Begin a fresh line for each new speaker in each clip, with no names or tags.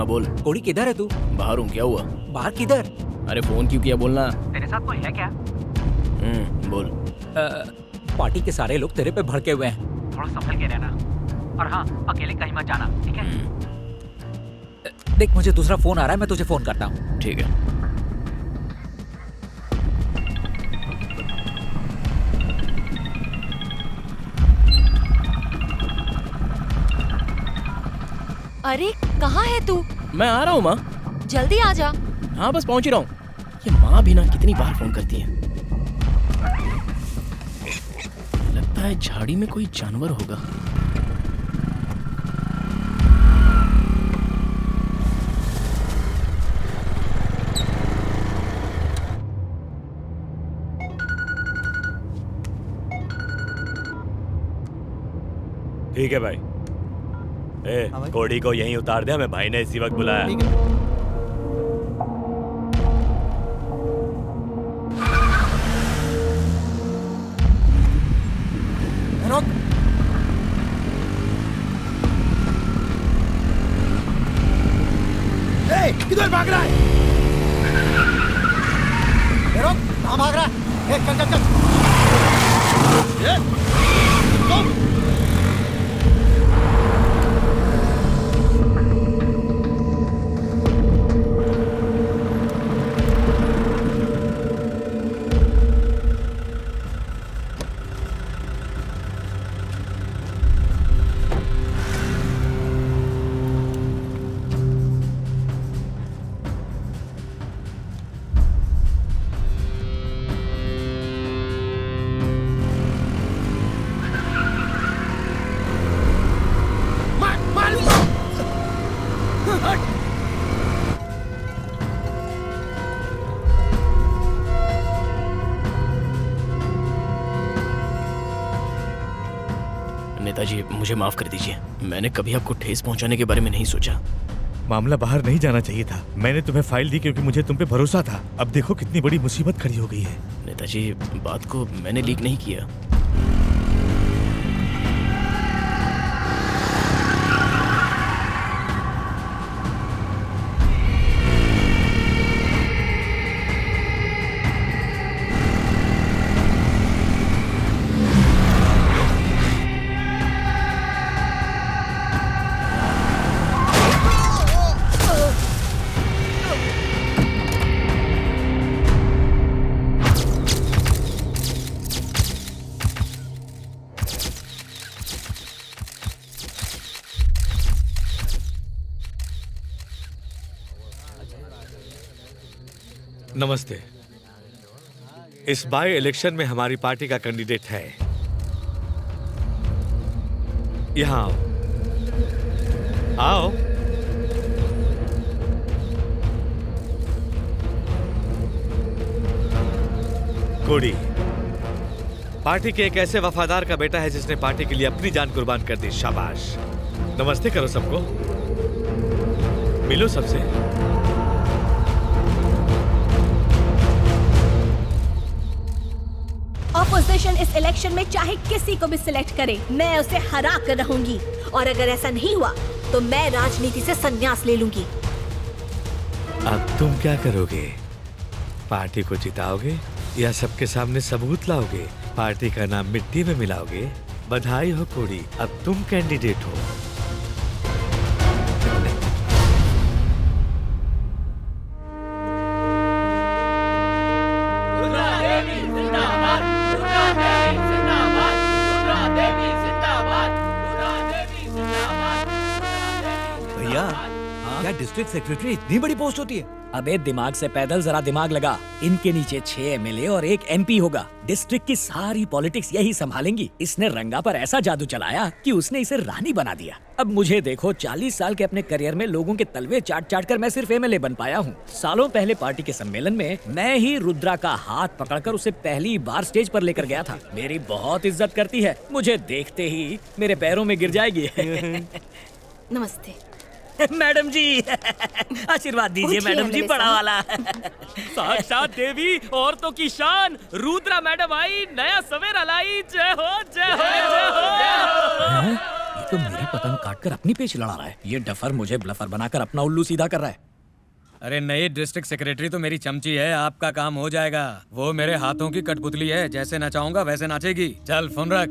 हाँ बोल।
कोड़ी किधर है तू?
बाहर हूँ। क्या हुआ?
बाहर किधर?
अरे फोन क्यों किया बोलना।
तेरे साथ कोई है क्या?
बोल।
पार्टी के सारे लोग तेरे पे भड़के हुए हैं।
थोड़ा संभल के रहना, और हाँ, अकेले कहीं मत जाना, ठीक है?
देख, मुझे दूसरा फोन आ रहा है, मैं तुझे फोन करता हूँ।
ठीक है।
अरे कहाँ है तू?
मैं आ रहा हूँ माँ।
जल्दी आ जा।
हाँ बस पहुँच ही रहा हूँ। ये माँ भी ना कितनी बार फोन करती है। लगता है झाड़ी में कोई जानवर होगा।
ठीक है भाई। कोड़ी को यहीं उतार दे, हमें भाई ने इसी वक्त बुलाया।
रुक। किधर भाग रहा है? रुक, कहाँ भाग रहा है? चल चल चल।
नेताजी मुझे माफ कर दीजिए, मैंने कभी आपको ठेस पहुंचाने के बारे में नहीं सोचा।
मामला बाहर नहीं जाना चाहिए था। मैंने तुम्हें फाइल दी क्योंकि मुझे तुम पे भरोसा था। अब देखो कितनी बड़ी मुसीबत खड़ी हो गई है।
नेताजी बात को मैंने लीक नहीं किया।
नमस्ते। इस बाय इलेक्शन में हमारी पार्टी का कैंडिडेट है। यहाँ आओ। आओ। कोड़ी पार्टी के एक ऐसे वफादार का बेटा है जिसने पार्टी के लिए अपनी जान कुर्बान कर दी। शाबाश। नमस्ते करो सबको, मिलो सबसे।
ऑपोजिशन इस इलेक्शन में चाहे किसी को भी सिलेक्ट करे, मैं उसे हरा कर रहूंगी। और अगर ऐसा नहीं हुआ तो मैं राजनीति से संन्यास ले लूंगी।
अब तुम क्या करोगे? पार्टी को जिताओगे या सबके सामने सबूत लाओगे? पार्टी का नाम मिट्टी में मिलाओगे? बधाई हो कोड़ी, अब तुम कैंडिडेट हो।
क्या डिस्ट्रिक्ट सेक्रेटरी इतनी बड़ी पोस्ट होती है?
अबे दिमाग से पैदल जरा दिमाग लगा। इनके नीचे 6 एमएलए और 1 एमपी होगा। डिस्ट्रिक्ट की सारी पॉलिटिक्स यही संभालेंगी। इसने रंगा पर ऐसा जादू चलाया कि उसने इसे रानी बना दिया। अब मुझे देखो, 40 साल के अपने करियर में लोगों के तलवे चाट चाट कर मैं सिर्फ एमएलए बन पाया हूँ। सालों पहले पार्टी के सम्मेलन में मैं ही रुद्रा का हाथ पकड़कर उसे पहली बार स्टेज पर लेकर गया था। मेरी बहुत इज्जत करती है, मुझे देखते ही मेरे पैरों में गिर जाएगी।
नमस्ते
मैडम जी, आशीर्वाद दीजिए मैडम जी, बड़ा वाला।
साक्षात देवी औरतों की शान रुद्रा मैडम आई, नया सवेरा लाई। जय हो जय हो जय हो।
तो मेरी पतंग काटकर अपनी पेच लड़ा रहा है। ये डफर मुझे ब्लफर बनाकर अपना उल्लू सीधा कर रहा है।
अरे नई डिस्ट्रिक्ट सेक्रेटरी तो मेरी चमची है, आपका काम हो जाएगा। वो मेरे हाथों की कठपुतली है, जैसे नचाऊंगा वैसे नाचेगी। चल फोन रख।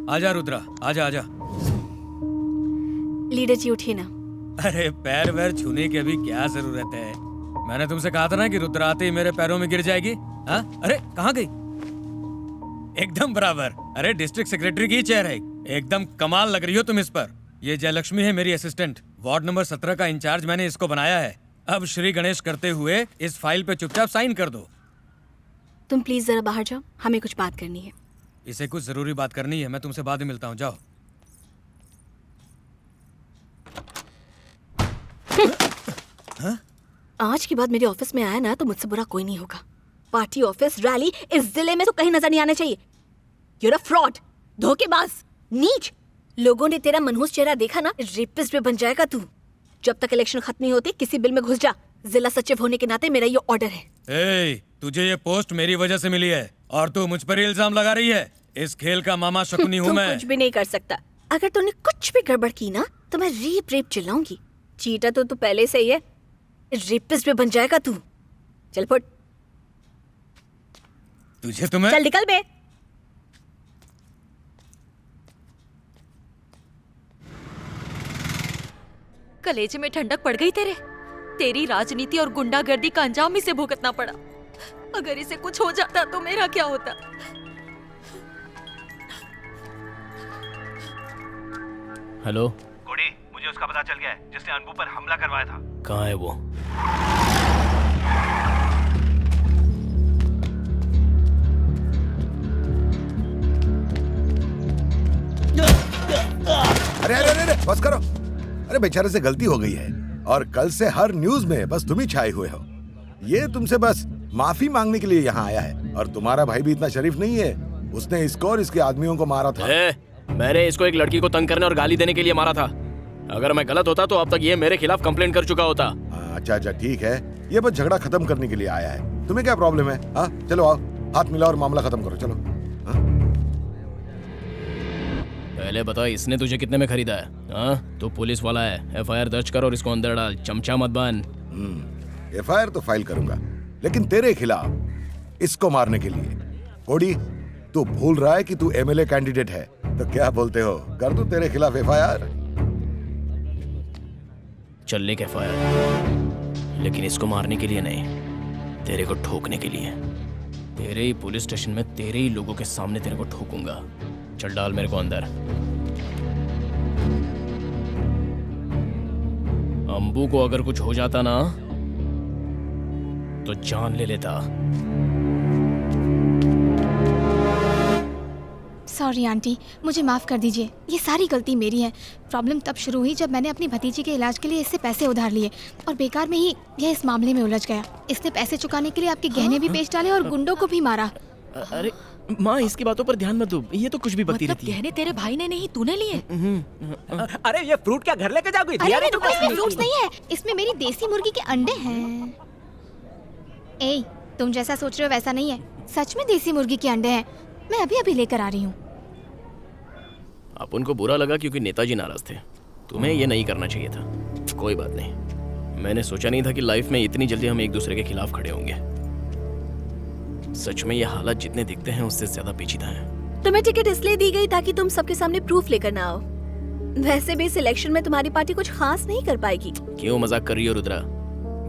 आजा रुद्रा, आजा आजा।
लीडर जी उठिए ना।
अरे पैर वैर छूने की अभी क्या जरूरत है? मैंने तुमसे कहा था ना कि रुद्रा आते ही मेरे पैरों में गिर जाएगी। हाँ? अरे कहाँ गई? एकदम बराबर। अरे डिस्ट्रिक्ट सेक्रेटरी की चेयर है, एकदम कमाल लग रही हो तुम इस पर। ये जयलक्ष्मी है मेरी असिस्टेंट, वार्ड नंबर 17 का इंचार्ज मैंने इसको बनाया है। अब श्री गणेश करते हुए इस फाइल पे चुपचाप साइन कर दो।
तुम प्लीज जरा बाहर जाओ, हमें कुछ बात करनी है।
इसे कुछ जरूरी बात करनी है, मैं तुमसे बाद में मिलता हूँ, जाओ।
आज के बाद मेरे ऑफिस में आया ना तो मुझसे बुरा कोई नहीं होगा। पार्टी ऑफिस रैली इस जिले में तो कहीं नजर नहीं आने चाहिए। You're a fraud, धोखेबाज, नीच। लोगों ने तेरा मनहूस चेहरा देखा ना, रेपिस्ट भी बन जाएगा तू। जब तक इलेक्शन खत्म नहीं होती किसी बिल में घुस जा। जिला सचिव होने के नाते मेरा ये ऑर्डर है।
तुझे ये पोस्ट मेरी वजह से मिली है और तू मुझ पर इल्जाम लगा रही है। इस खेल का मामा शकुनी हूँ मैं।
कुछ भी नहीं कर सकता। अगर तूने कुछ भी गड़बड़ की ना तो मैं रेप चिल्लाऊंगी। चीटा तो तू पहले से ही है, रेपिस्ट भी बन जाएगा तू। चल फुट।
तुझे तुम्हें
चल निकल बे।
कलेजे में ठंडक पड़ गई तेरे। तेरी राजनीति और गुंडागर्दी का अंजाम इसे भुगतना पड़ा। अगर इसे कुछ हो जाता तो मेरा क्या होता?
हेलो
कोडी, मुझे उसका पता चल गया है जिसने अनबू पर हमला करवाया था।
कहाँ है वो?
अरे अरे अरे बस करो। अरे बेचारे से गलती हो गई है और कल से हर न्यूज में बस तुम ही छाए हुए हो। ये तुमसे बस माफी मांगने के लिए यहाँ आया है। और तुम्हारा भाई भी इतना शरीफ नहीं है, उसने इसको और इसके आदमियों को मारा था।
मैंने इसको एक लड़की को तंग करने और गाली देने के लिए मारा था। अगर मैं गलत होता तो अब तक ये मेरे खिलाफ कंप्लेंट कर चुका होता।
अच्छा अच्छा ठीक है, ये बस झगड़ा खत्म करने के लिए आया है। तुम्हें क्या प्रॉब्लम है? हाँ चलो आओ, हाथ मिलाओ और मामला खत्म करो। चलो।
पहले बता, इसने तुझे कितने में खरीदा है? हाँ तो पुलिस वाला है, FIR दर्ज कर और इसको अंदर डाल। चमचा मत बन।
FIR तो फाइल करूंगा, लेकिन तेरे खिलाफ इसको मारने के लिए। कोडी, तू भूल रहा है कि तू MLA कैंडिडेट है, तो क्या बोलते हो, कर दूं तेरे खिलाफ FIR?
चल ले FIR, लेकिन इसको मारने के लिए नहीं, तेरे को ठोकने के लिए। तेरे ही पुलिस स्टेशन में तेरे ही लोगों के सामने तेरे को ठोकूंगा। चल डाल मेरे को अंदर। अंबू को अगर कुछ हो जाता ना तो जान ले लेता।
सॉरी आंटी, मुझे माफ कर दीजिए। ये सारी गलती मेरी है। प्रॉब्लम तब शुरू हुई जब मैंने अपनी भतीजी के इलाज के लिए इससे पैसे उधार लिए और बेकार में ही ये इस मामले में उलझ गया। इसने पैसे चुकाने के लिए आपके गहने भी बेच डाले और गुंडों को भी मारा।
अरे माँ, इसकी बातों पर ध्यान मत दो, ये तो कुछ भी बकती रहती है।
गहने तेरे भाई ने नहीं, तूने लिए?
अरे ये फ्रूट क्या घर लेके जाओगी?
अरे रुको, इसमें फ्रूट्स नहीं है, इसमें मेरी देसी मुर्गी के अंडे हैं। ए, तुम जैसा सोच रहे हो वैसा नहीं है, सच में देसी मुर्गी के अंडे हैं। मैं अभी अभी लेकर आ रही हूँ।
अब उनको बुरा लगा क्योंकि नेताजी नाराज थे। तुम्हें ये नहीं करना चाहिए था। कोई बात नहीं, मैंने सोचा नहीं था कि लाइफ में इतनी जल्दी हम एक दूसरे के खिलाफ खड़े होंगे। सच में ये हालात जितने दिखते हैं उससे ज्यादा पेचीदा हैं।
तुम्हें टिकट इसलिए दी गई ताकि तुम सबके सामने प्रूफ लेकर ना आओ। वैसे भी इस इलेक्शन में तुम्हारी पार्टी कुछ खास नहीं कर पाएगी।
क्यों मजाक कर रही हो रुद्रा?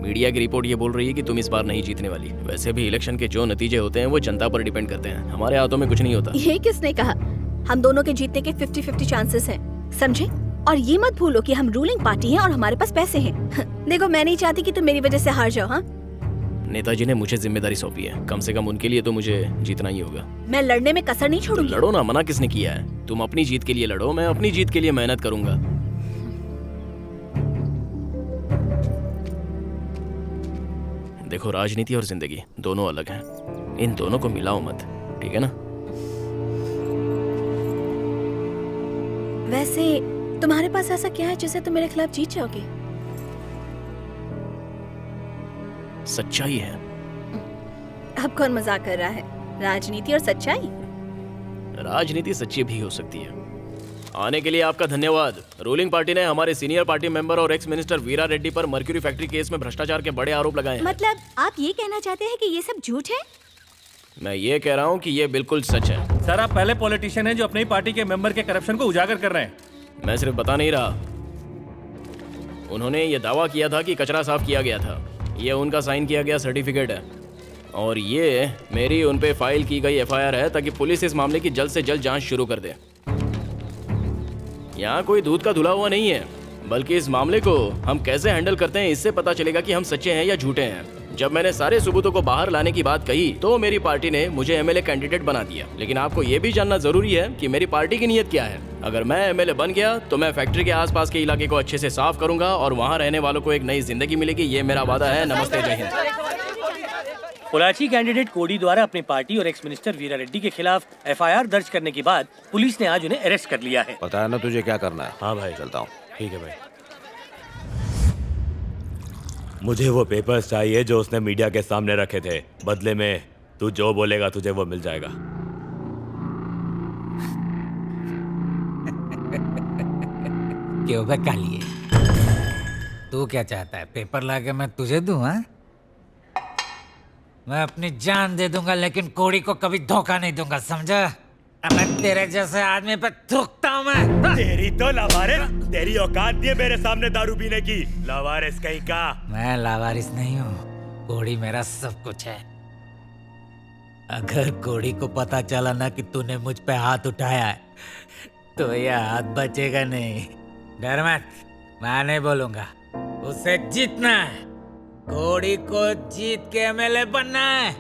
मीडिया की रिपोर्ट ये बोल रही है कि तुम इस बार नहीं जीतने वाली। वैसे भी इलेक्शन के जो नतीजे होते हैं वो जनता पर डिपेंड करते हैं, हमारे हाथों में कुछ नहीं होता।
ये किसने कहा? हम दोनों के जीतने के 50-50 चांसेस हैं, समझे? और ये मत भूलो कि हम रूलिंग पार्टी हैं और हमारे पास पैसे हैं। देखो, मैं नहीं चाहती कि तुम मेरी वजह से हार जाओ। हाँ,
नेताजी ने मुझे जिम्मेदारी सौंपी है, कम से कम उनके लिए तो मुझे जीतना ही होगा।
मैं लड़ने में कसर नहीं छोड़ूंगी।
तो लड़ो ना, मना किसने किया है? तुम अपनी जीत के लिए लड़ो, मैं अपनी जीत के लिए मेहनत करूंगा। देखो, राजनीति और जिंदगी दोनों अलग हैं, इन दोनों को मिलाओ मत, ठीक है ना?
वैसे तुम्हारे पास ऐसा क्या है जिससे तुम मेरे खिलाफ जीत जाओगे?
सच्चाई है।
अब कौन मजाक कर रहा है? राजनीति और सच्चाई?
राजनीति सच्ची भी हो सकती है, आने के लिए आपका धन्यवाद। रूलिंग पार्टी ने हमारे सीनियर पार्टी मेंबर और एक्स मिनिस्टर वीरा रेड्डी पर मर्क्यूरी फैक्ट्री केस में भ्रष्टाचार के बड़े आरोप लगाए हैं।
मतलब आप ये कहना चाहते हैं कि ये सब झूठ है?
मैं ये कह रहा हूँ कि ये बिल्कुल सच है।
सर आप पहले पॉलिटिशियन हैं जो अपनी पार्टी के मेंबर के करप्शन को उजागर कर रहे हैं।
मैं सिर्फ बता नहीं रहा, उन्होंने ये दावा किया था कि कचरा साफ किया गया था। ये उनका साइन किया गया सर्टिफिकेट है और ये मेरी उन पे फाइल की गई एफआईआर है ताकि पुलिस इस मामले की जल्द से जल्द जांच शुरू कर दे। यहाँ कोई दूध का धुला हुआ नहीं है, बल्कि इस मामले को हम कैसे हैंडल करते हैं इससे पता चलेगा कि हम सच्चे हैं या झूठे हैं। जब मैंने सारे सबूतों को बाहर लाने की बात कही तो मेरी पार्टी ने मुझे एमएलए कैंडिडेट बना दिया। लेकिन आपको ये भी जानना जरूरी है कि मेरी पार्टी की नीयत क्या है। अगर मैं एमएलए बन गया तो मैं फैक्ट्री के आसपास के इलाके को अच्छे से साफ करूंगा और वहाँ रहने वालों को एक नई जिंदगी मिलेगी। ये मेरा वादा है। नमस्ते, जय हिंद।
पोलाची कैंडिडेट कोडी द्वारा अपनी पार्टी और एक्स मिनिस्टर वीरा रेड्डी के खिलाफ एफआईआर दर्ज करने के बाद पुलिस ने आज उन्हें अरेस्ट कर लिया है।
पता है ना तुझे क्या करना है?
हाँ भाई,
चलता हूँ। ठीक है भाई। मुझे वो पेपर्स चाहिए जो उसने मीडिया के सामने रखे थे। बदले में तू जो बोलेगा तुझे वो मिल जाएगा।
क्यों बे कालिए, तू क्या चाहता है? पेपर लाके मैं तुझे दूं? हाँ, मैं अपनी जान दे दूंगा लेकिन कोड़ी को कभी धोखा नहीं दूंगा, समझा? मैं तेरे जैसे आदमी पे थूकता हूँ मैं।
तेरी तो लावारिस, तेरी औकात नहीं है मेरे सामने दारू पीने की। लावारिस कहीं का।
मैं लावारिस नहीं हूँ, कोड़ी मेरा सब कुछ है। अगर कोड़ी को पता चला ना कि तूने मुझ पे हाथ उठाया है तो यह हाथ बचेगा नहीं। डर मत, मैं नहीं बोलूंगा। उसे जीतना है, कोड़ी को जीत के एमएलए बनना है।